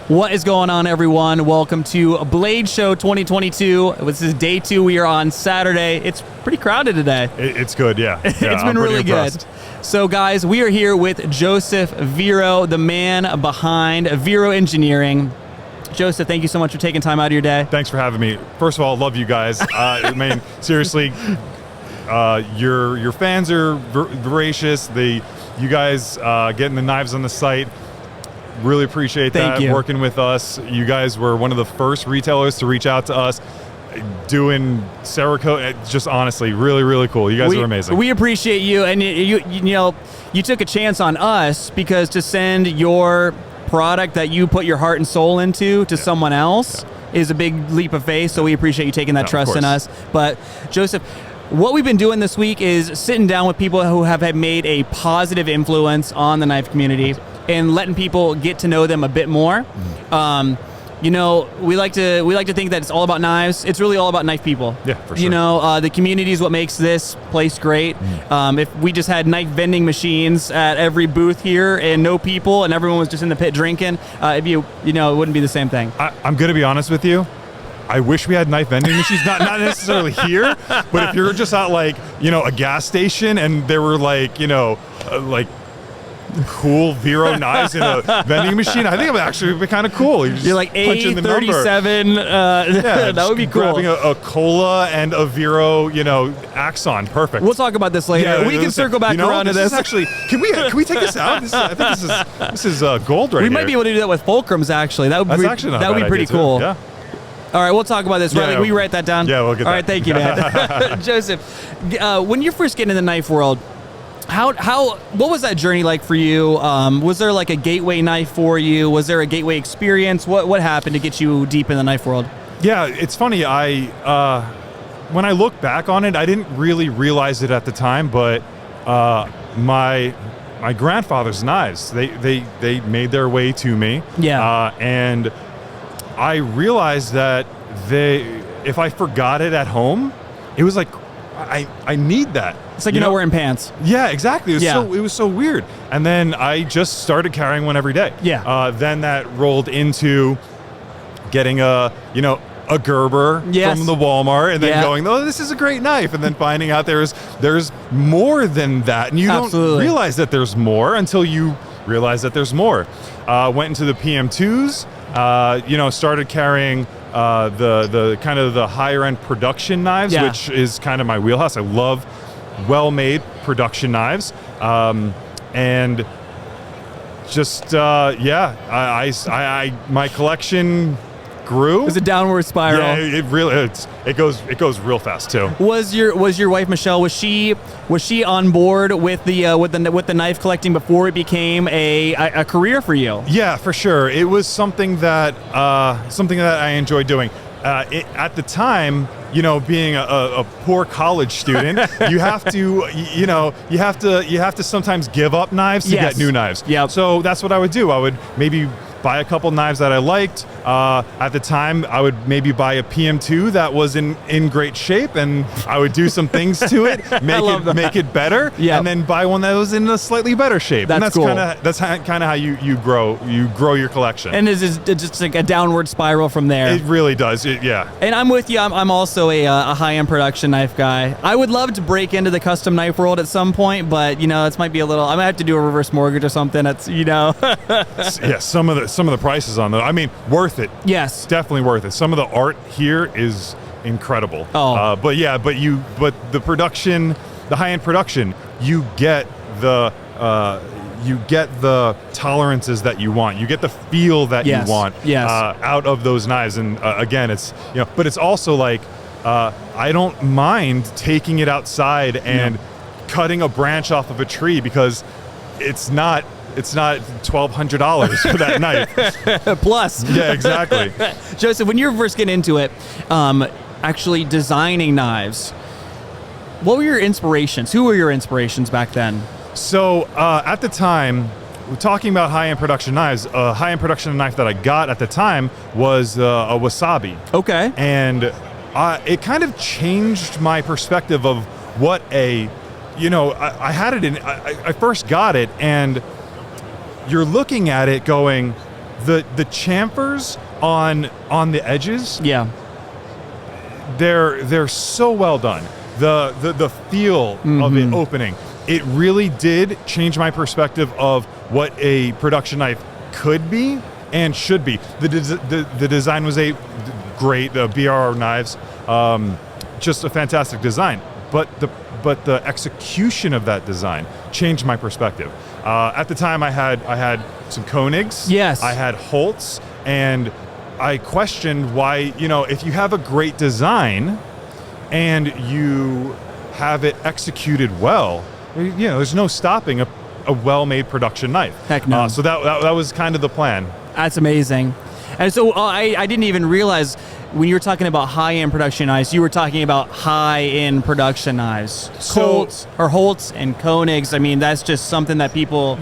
What is going on, everyone? Welcome to Bladeshow 2022. This is day 2. We are on Saturday. It's pretty crowded today. It's good, yeah. It's been really good. So, guys, we are here with Joseph Vero, the man behind Vero Engineering. Joseph, thank you so much for taking time out of your day. Thanks for having me. First of all, love you guys. I mean, seriously, your fans are voracious. You guys getting the knives on the site. Really appreciate that. Thank you. Working with us. You guys were one of the first retailers to reach out to us. Doing Cerakote, just honestly, really, really cool. You guys are amazing. We appreciate you, and you took a chance on us because to send your product that you put your heart and soul into to someone else is a big leap of faith. So we appreciate you taking that trust in us. But Joseph, what we've been doing this week is sitting down with people who have made a positive influence on the knife community and letting people get to know them a bit more. We like to think that it's all about knives. It's really all about knife people. Yeah, for sure. The community is what makes this place great. If we just had knife vending machines at every booth here and no people and everyone was just in the pit drinking, it wouldn't be the same thing. I'm going to be honest with you. I wish we had knife vending machines, not necessarily here, but if you're just at a gas station and there were cool Vero knives in a vending machine, I think it would actually be kind of cool. You're like A37, that would be cool. Grabbing a cola and a Vero, Axon, perfect. We'll talk about this later. We can circle back around to this. Actually, can we take this out? I think this is gold right here. We might be able to do that with Fulcrums, actually. That would be pretty cool. Yeah. All right, we'll talk about this. Riley, will you write that down? Yeah, we'll get that. All right, thank you, man. Joseph, when you're first getting in the knife world, what was that journey like for you? Was there like a gateway knife for you? Was there a gateway experience? What happened to get you deep in the knife world? Yeah, it's funny. When I look back on it, I didn't really realize it at the time, but my grandfather's knives, they made their way to me. Yeah. And I realized that if I forgot it at home, it was like, I need that. It's like you're not wearing pants. Yeah, exactly. It was so weird. And then I just started carrying one every day. Yeah. Then that rolled into getting a Gerber from the Walmart, and then going, oh, this is a great knife, and then finding out there's more than that, and you don't realize that there's more until you realize that there's more. Went into the PM2s. Started carrying the kind of the higher end production knives, which is kind of my wheelhouse. I love well-made production knives, and just my collection grew. It was a downward spiral. Yeah, it goes real fast too. Was your wife Michelle, was she on board with the knife collecting before it became a career for you? Yeah, for sure. It was something that I enjoyed doing. At the time, being a poor college student, you have to sometimes give up knives to get new knives. Yeah. So that's what I would do. I would maybe buy a couple knives that I liked. At the time, I would maybe buy a PM2 that was in great shape, and I would do some things to it, make it better, and then buy one that was in a slightly better shape. That's cool. That's kind of how you grow your collection. And it's just like a downward spiral from there. It really does. Yeah. And I'm with you. I'm also a high-end production knife guy. I would love to break into the custom knife world at some point, but this might be a little. I might have to do a reverse mortgage or something. That's Yeah, some of the prices on those. I mean, worth it. Yes, definitely worth it. Some of the art here is incredible. Oh, but the production, the high-end production, you get the tolerances that you want. You get the feel that you want out of those knives. And again, it's but it's also like I don't mind taking it outside and cutting a branch off of a tree because it's not $1,200 for that knife. Plus. Yeah, exactly. Joseph, when you were first getting into it, actually designing knives, what were your inspirations? Who were your inspirations back then? So at the time, we're talking about high-end production knives. A high-end production knife that I got at the time was a Wasabi. Okay. And it kind of changed my perspective of what I had it in. I first got it, and you're looking at it going, the chamfers on the edges. Yeah. They're so well done. The feel of it opening, it really did change my perspective of what a production knife could be and should be. The design was great. The BRR knives, just a fantastic design. But the execution of that design changed my perspective. At the time, I had some Koenigs. Yes. I had Holtz, and I questioned why, if you have a great design and you have it executed well, there's no stopping a well-made production knife. Heck no. So that was kind of the plan. That's amazing. And so I didn't even realize when you were talking about high-end production knives, you were talking about high-end production knives. Holtz and Koenigs. I mean, that's just something that people...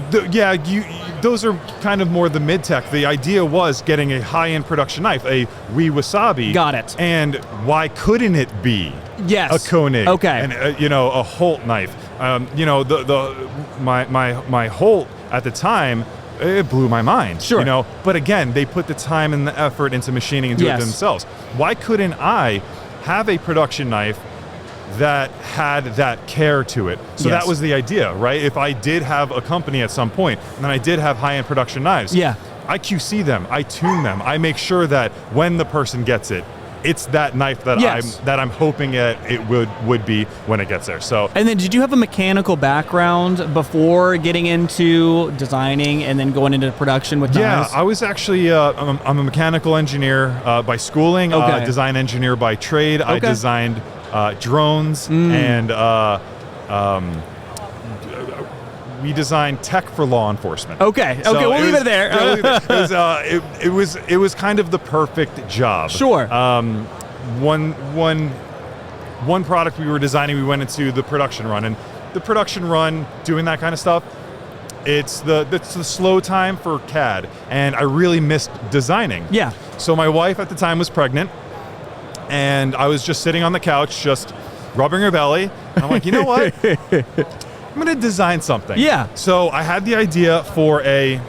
Those are kind of more the mid-tech. The idea was getting a high-end production knife, a Wee Wasabi. Got it. And why couldn't it be a Koenig? Okay. And a Holt knife. My Holt at the time, it blew my mind. Sure. But again, they put the time and the effort into machining and doing it themselves. Why couldn't I have a production knife that had that care to it? So that was the idea, right? If I did have a company at some point, and then I did have high-end production knives, I QC them, I tune them, I make sure that when the person gets it, it's that knife that I'm hoping it would be when it gets there. So. And then, did you have a mechanical background before getting into designing and then going into production with knives? Yeah, I was actually I'm a mechanical engineer by schooling, design engineer by trade. I designed drones and we designed tech for law enforcement. Okay, we'll leave it there. It was kind of the perfect job. Sure. One product we were designing, we went into the production run, and the production run, doing that kind of stuff, it's the slow time for CAD, and I really missed designing. Yeah. So my wife at the time was pregnant, and I was just sitting on the couch, just rubbing her belly, and I'm like, you know what? I'm going to design something. Yeah. So I had the idea for a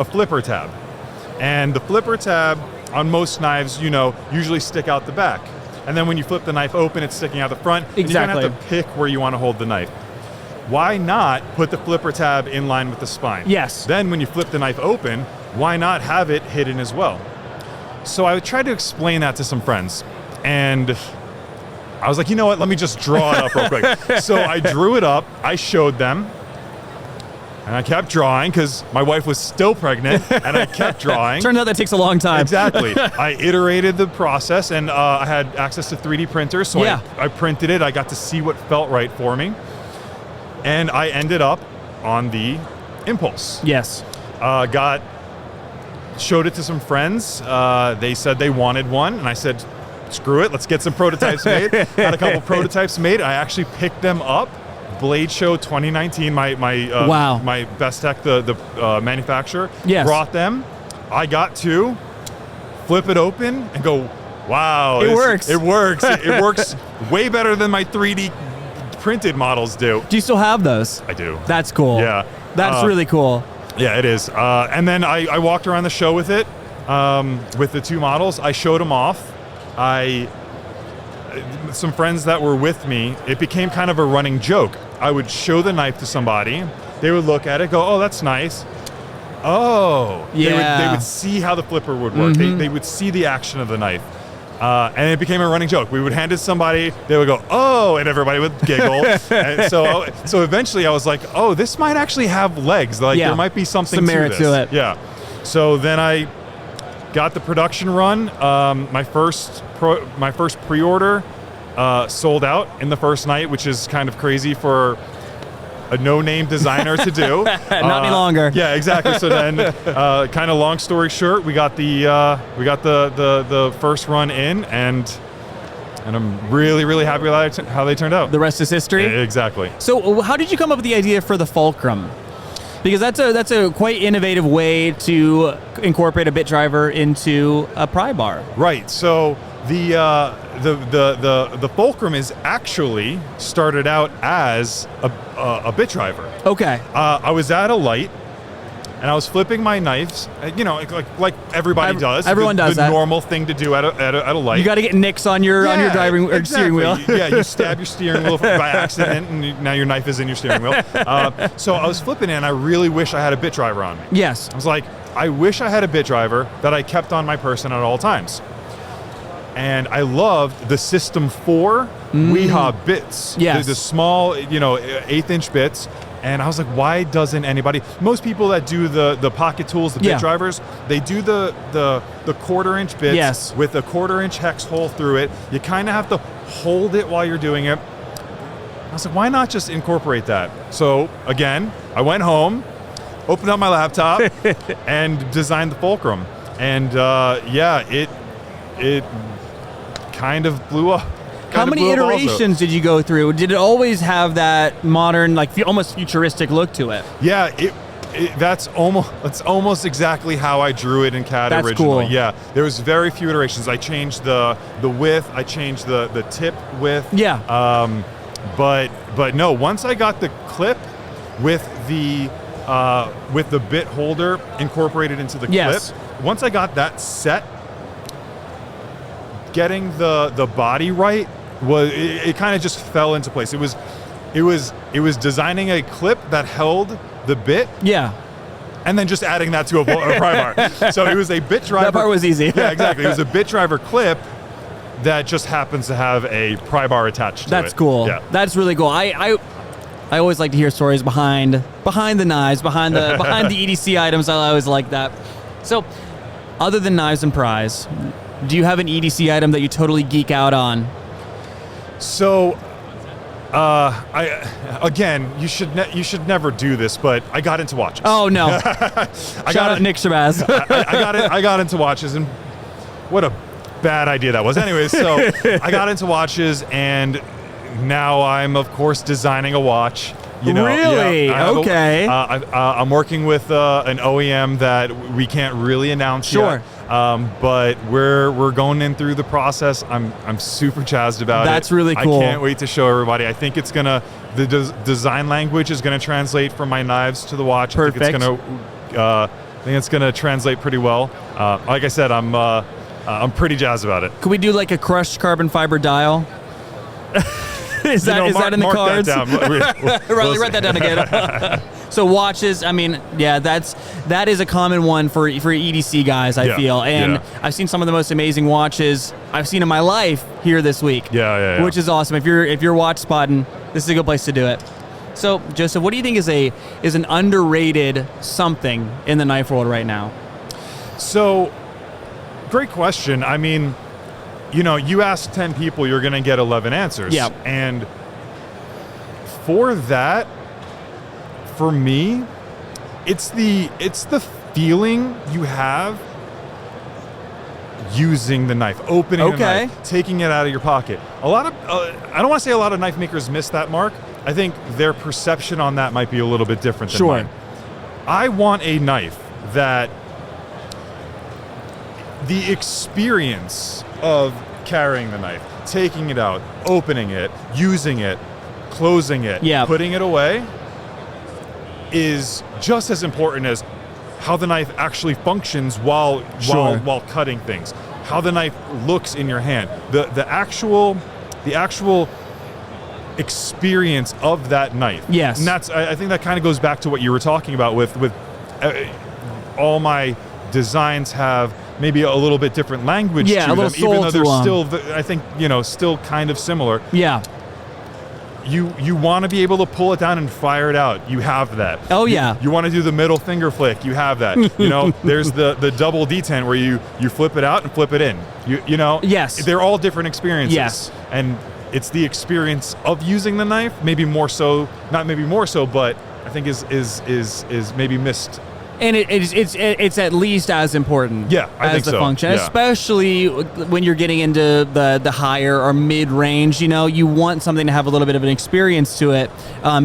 flipper tab. And the flipper tab on most knives, usually stick out the back. And then when you flip the knife open, it's sticking out the front. Exactly. And you're going to have to pick where you want to hold the knife. Why not put the flipper tab in line with the spine? Yes. Then when you flip the knife open, why not have it hidden as well? So I tried to explain that to some friends. And I was like, you know what, let me just draw it up real quick. So I drew it up, I showed them, and I kept drawing because my wife was still pregnant, and I kept drawing. Turned out that takes a long time. Exactly. I iterated the process, and I had access to 3D printers, so I printed it. I got to see what felt right for me. And I ended up on the Impulse. Yes. Showed it to some friends. They said they wanted one, and I said, screw it, let's get some prototypes made. Had a couple prototypes made. I actually picked them up. Bladeshow 2019, my Best Tech, the manufacturer, brought them. I got to flip it open and go, wow. It works. It works. It works way better than my 3D printed models do. Do you still have those? I do. That's cool. Yeah. That's really cool. Yeah, it is. And then I walked around the show with it, with the two models. I showed them off. Some friends that were with me, it became kind of a running joke. I would show the knife to somebody, they would look at it, go, oh, that's nice. Oh, yeah. They would see how the flipper would work. They would see the action of the knife. And it became a running joke. We would hand it to somebody, they would go, oh, and everybody would giggle. And so eventually I was like, oh, this might actually have legs. Like there might be something some merit to it. Yeah. So then I got the production run. My first pre-order sold out in the first night, which is kind of crazy for a no-name designer to do. Not any longer. Yeah, exactly. So then, kind of long story short, we got the first run in, and I'm really, really happy with how they turned out. The rest is history. Exactly. So, how did you come up with the idea for the fulcrum? Because that's a quite innovative way to incorporate a bit driver into a pry bar. Right. So the fulcrum is actually started out as a bit driver. Okay. I was at a light, and I was flipping my knives, like everybody does. Everyone does that. The normal thing to do at a light. You got to get nicks on your driving or steering wheel. Yeah, you stab your steering wheel by accident, and now your knife is in your steering wheel. So I was flipping it, and I really wish I had a bit driver on me. Yes. I was like, I wish I had a bit driver that I kept on my person at all times. And I loved the System 4 Weehaw bits. Yes. The small, 1/8-inch bits. And I was like, why doesn't anybody? Most people that do the pocket tools, the bit drivers, they do the 1/4-inch bits with a 1/4-inch hex hole through it. You kind of have to hold it while you're doing it. I was like, why not just incorporate that? So again, I went home, opened up my laptop, and designed the fulcrum. And it kind of blew up. How many iterations did you go through? Did it always have that modern, like almost futuristic look to it? Yeah, that's almost exactly how I drew it in CAD originally. Cool. Yeah, there was very few iterations. I changed the width, I changed the tip width. Yeah. But no, once I got the clip with the bit holder incorporated into the clip, once I got that set, getting the body right it kind of just fell into place. It was designing a clip that held the bit. Yeah. And then just adding that to a pry bar. So it was a bit driver. That part was easy. Yeah, exactly. It was a bit driver clip that just happens to have a pry bar attached to it. That's cool. Yeah. That's really cool. I always like to hear stories behind the knives, behind the EDC items. I always like that. So, other than knives and pries, do you have an EDC item that you totally geek out on? So, you should never do this, but I got into watches. Oh no! Shout out Nick Shabazz. I got into watches, and what a bad idea that was. Anyways, so I got into watches, and now I'm of course designing a watch. Really? Okay. I'm working with an OEM that we can't really announce yet. But we're going in through the process. I'm super jazzed about it. That's really cool. I can't wait to show everybody. I think the design language is going to translate from my knives to the watch. Perfect. I think it's gonna translate pretty well. Like I said, I'm pretty jazzed about it. Could we do like a crushed carbon fiber dial? Is that in the cards? Write that down again. So watches, I mean, yeah, that is a common one for EDC guys, I feel. And I've seen some of the most amazing watches I've seen in my life here this week. Yeah. Which is awesome. If you're watch spotting, this is a good place to do it. So, Joseph, what do you think is an underrated something in the knife world right now? So, great question. I mean, you ask 10 people, you're going to get 11 answers. Yeah. And for that, for me, it's the feeling you have using the knife, opening the knife, taking it out of your pocket. A lot of, I don't want to say a lot of knife makers miss that mark. I think their perception on that might be a little bit different than mine. I want a knife that the experience of carrying the knife, taking it out, opening it, using it, closing it, putting it away, is just as important as how the knife actually functions while cutting things, how the knife looks in your hand, the actual experience of that knife. Yes. And I think that kind of goes back to what you were talking about with all my designs have maybe a little bit different language to them, even though they're still, I think, still kind of similar. Yeah. You want to be able to pull it down and fire it out. You have that. Oh, yeah. You want to do the middle finger flick. You have that. There's the double detent where you flip it out and flip it in. Yes. They're all different experiences. Yes. And it's the experience of using the knife, maybe more so, not maybe more so, but I think is maybe missed. And it's at least as important. Yeah, I think the so. function, Yeah. especially when you're getting into the higher or mid range. You want something to have a little bit of an experience to it,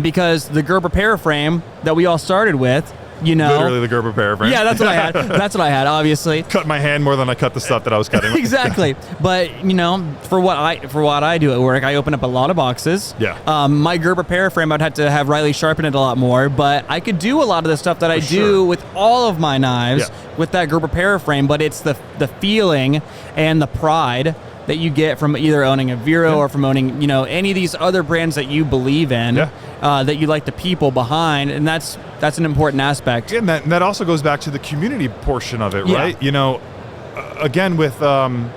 because the Gerber Paraframe that we all started with You know, literally the Gerber parafframe. Yeah, that's what I had. That's what I had. Obviously, cut my hand more than I cut the stuff that I was cutting. Exactly. But you know, for what I do at work, I open up a lot of boxes. Yeah. My Gerber parafframe, I'd have to have Riley sharpen it a lot more, but I could do a lot of the stuff that I do with all of my knives with that Gerber parafframe. But it's the feeling and the pride that you get from either owning a Vero or from owning, you know, any of these other brands that you believe in, that you like the people behind, and that's an important aspect. Yeah, and that also goes back to the community portion of it, right? You know, again with the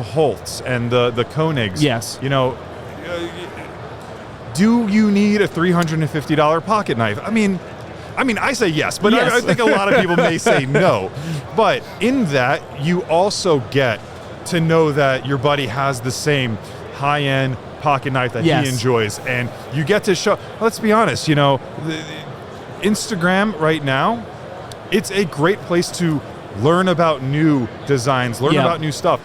Holtz and the Koenigs. Yes. You know, do you need a $350 pocket knife? I mean, I say yes, but I think a lot of people may say no. But in that, you also get to know that your buddy has the same high-end pocket knife that he enjoys, and you get to show. Let's be honest, you know, Instagram right now, it's a great place to learn about new designs, learn about new stuff,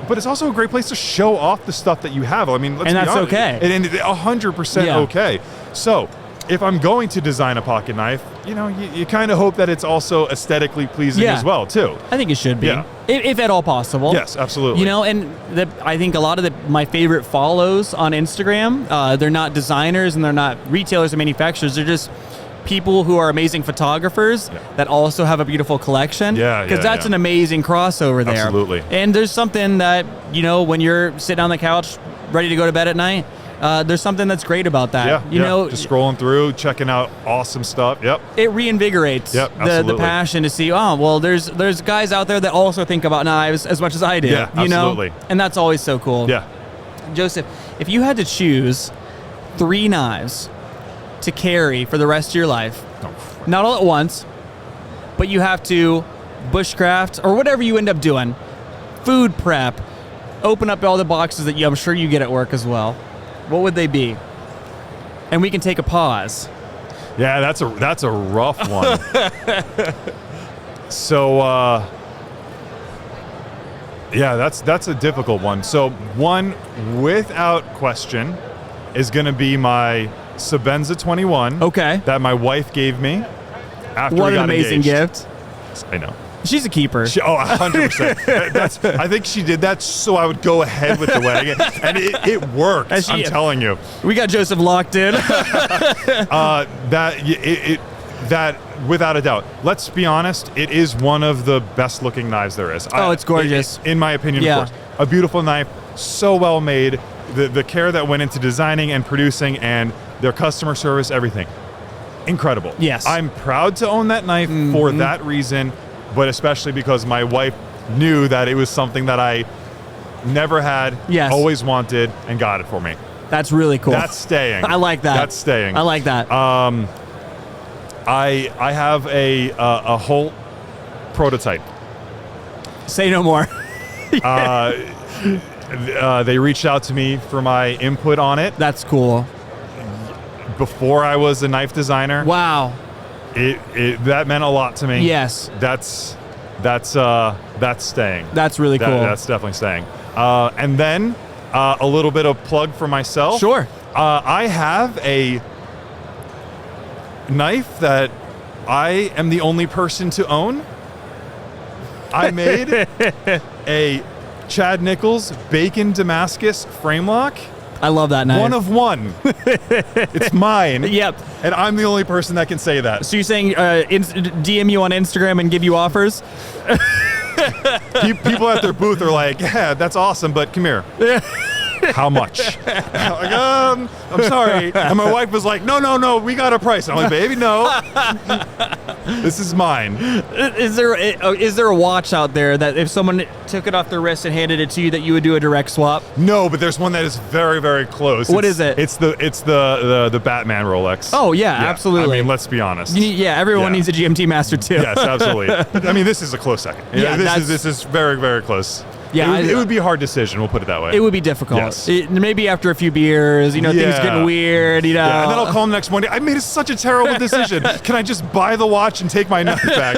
but it's also a great place to show off the stuff that you have. I mean, let's be honest, okay, and 100% okay. So if I'm going to design a pocket knife, you know, you kind of hope that it's also aesthetically pleasing as well, too. I think it should be, if at all possible. Yes, absolutely. You know, and I think a lot of my favorite follows on Instagram, they're not designers and they're not retailers or manufacturers. They're just people who are amazing photographers that also have a beautiful collection. Because that's an amazing crossover there. Absolutely. And there's something that, you know, when you're sitting on the couch ready to go to bed at night, there's something that's great about that. You know, just scrolling through, checking out awesome stuff. It reinvigorates the passion to see, oh, well, there's guys out there that also think about knives as much as I do. You know? And that's always so cool. Joseph, if you had to choose 3 knives to carry for the rest of your life, not all at once, but you have to bushcraft or whatever you end up doing, food prep, open up all the boxes that I'm sure you get at work as well, what would they be? And we can take a pause. Yeah, that's a rough one. So, that's a difficult one. So, one without question is going to be my Sebenza 21. Okay. That my wife gave me after what we got an amazing engaged. gift. I know. She's a keeper. 100%. I think she did that so I would go ahead with the wagon, and it worked. I'm telling you. We got Joseph locked in. That without a doubt. Let's be honest. It is one of the best looking knives there is. Oh, it's gorgeous. In my opinion, of course. A beautiful knife, so well made. The care that went into designing and producing, and their customer service, everything. Incredible. Yes. I'm proud to own that knife for that reason, but especially because my wife knew that it was something that I never had, always wanted, and got it for me. That's really cool. That's staying. I like that. That's staying. I like that. I have a Holt prototype. Say no more. They reached out to me for my input on it. That's cool. Before I was a knife designer. Wow. That meant a lot to me. Yes. That's staying. That's really cool. That's definitely staying. And then a little bit of plug for myself. Sure. I have a knife that I am the only person to own. I made a Chad Nichols Bacon Damascus frame lock. I love that knife. One of one. It's mine. Yep. And I'm the only person that can say that. So you're saying DM you on Instagram and give you offers? People at their booth are like, yeah, that's awesome, but come here. How much? I'm sorry. And my wife was like, no, we got a price. I'm like, baby, no. This is mine. Is there a watch out there that if someone took it off their wrist and handed it to you that you would do a direct swap? No, but there's one that is very, very close. What is it? It's the Batman Rolex. Oh, yeah, absolutely. I mean, let's be honest. Everyone needs a GMT Master too. Yes, absolutely. I mean, this is a close second. Yeah, this is very, very close. Yeah, it would be a hard decision. We'll put it that way. It would be difficult. Yes. Maybe after a few beers, things getting weird. Yeah, and then I'll call him next morning. I made such a terrible decision. Can I just buy the watch and take my knife back?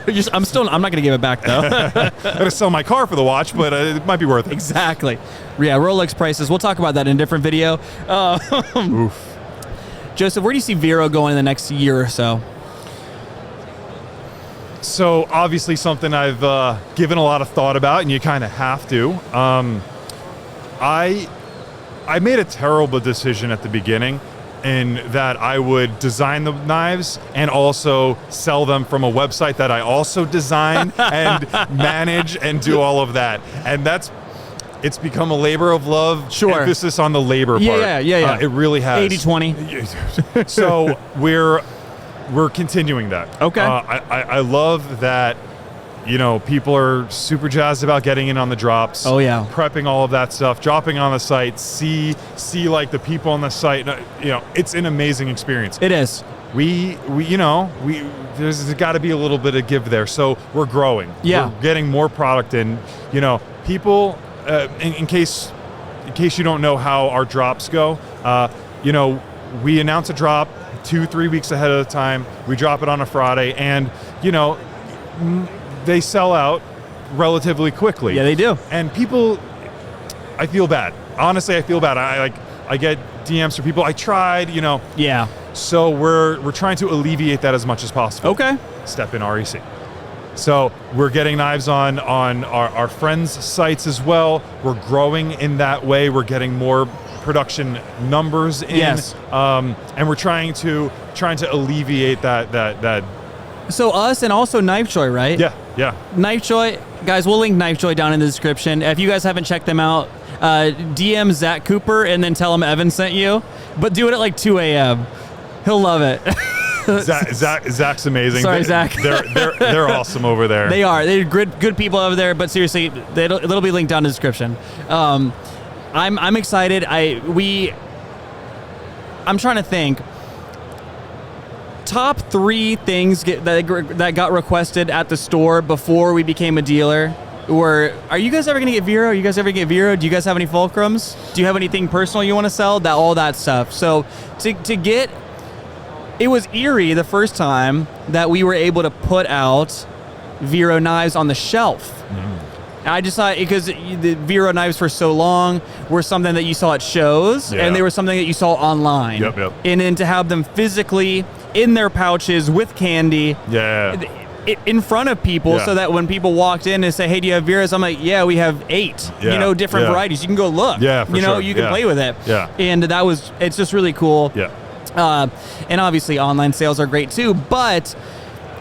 I'm not going to give it back though. I'm going to sell my car for the watch, but it might be worth it. Exactly. Yeah, Rolex prices. We'll talk about that in a different video. Oof. Joseph, where do you see Vero going in the next year or so? So obviously something I've given a lot of thought about, and you kind of have to. I made a terrible decision at the beginning in that I would design the knives and also sell them from a website that I also design and manage and do all of that. And it's become a labor of love. Sure. Emphasis on the labor part. Yeah. It really has. 80-20. So we're continuing that. Okay. I love that, people are super jazzed about getting in on the drops. Oh, yeah. Prepping all of that stuff, dropping on the site, see like the people on the site. It's an amazing experience. It is. There's got to be a little bit of give there. So we're growing. Yeah. We're getting more product in. People, in case you don't know how our drops go, we announce a drop 2-3 weeks ahead of the time. We drop it on a Friday, and they sell out relatively quickly. Yeah, they do. And people, I feel bad. Honestly, I feel bad. I get DMs from people. I tried, Yeah. So we're trying to alleviate that as much as possible. Okay. Step in REC. So we're getting knives on our friends' sites as well. We're growing in that way. We're getting more production numbers in. Yes. And we're trying to alleviate that. So us and also Knife Joy, right? Yeah. Knife Joy, guys, we'll link Knife Joy down in the description. If you guys haven't checked them out, DM Zach Cooper and then tell him Evan sent you. But do it at like 2 a.m. He'll love it. Zach's amazing. Sorry, Zach. They're awesome over there. They are. They're good people over there. But seriously, it'll be linked down in the description. I'm excited. I'm trying to think. Top 3 things that got requested at the store before we became a dealer were, are you guys ever going to get Vero? Are you guys ever get Vero? Do you guys have any fulcrums? Do you have anything personal you want to sell? All that stuff. So to get, it was eerie the first time that we were able to put out Vero knives on the shelf. I just thought, because the Vero knives for so long were something that you saw at shows, and they were something that you saw online. Yep. And then to have them physically in their pouches with candy in front of people, so that when people walked in and say, hey, do you have Veros? I'm like, yeah, we have 8, different varieties. You can go look. Yeah, for sure. You can play with it. Yeah. And it's just really cool. Yeah. And obviously online sales are great too, but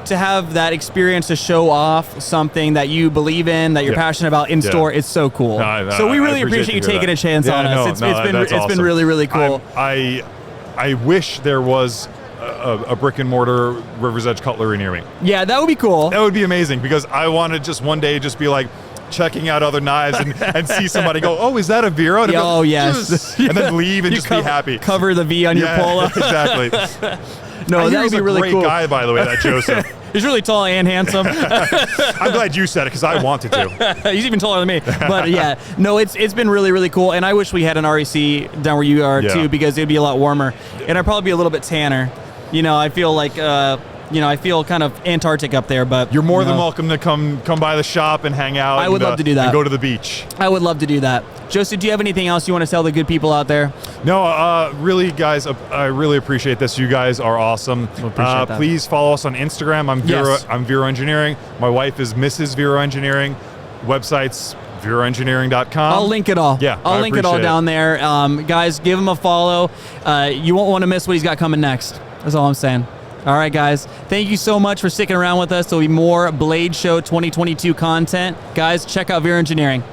to have that experience to show off something that you believe in, that you're passionate about in store, it's so cool. So we really appreciate you taking a chance on us. It's been really, really cool. I wish there was a brick and mortar River's Edge cutlery near me. Yeah, that would be cool. That would be amazing, because I want to just one day just be like checking out other knives and see somebody go, oh, is that a Vero? And oh, yes. And then leave and just be happy. Cover the V on your polo. Exactly. No, that would be really cool. He's a great guy, by the way, that Joseph. He's really tall and handsome. I'm glad you said it, because I wanted to. He's even taller than me. But yeah, no, it's been really, really cool. And I wish we had an REC down where you are too, because it'd be a lot warmer. And I'd probably be a little bit tanner. I feel like, I feel kind of Antarctic up there, but you're more than welcome to come by the shop and hang out. I would love to do that. And go to the beach. I would love to do that. Joseph, do you have anything else you want to tell the good people out there? No, really, guys, I really appreciate this. You guys are awesome. Please follow us on Instagram. I'm Vero Engineering. My wife is Mrs. Vero Engineering. Website's veroengineering.com. I'll link it all. Yeah, I'll link it all down there. Guys, give him a follow. You won't want to miss what he's got coming next. That's all I'm saying. All right, guys. Thank you so much for sticking around with us. There'll be more Bladeshow 2022 content. Guys, check out Vero Engineering.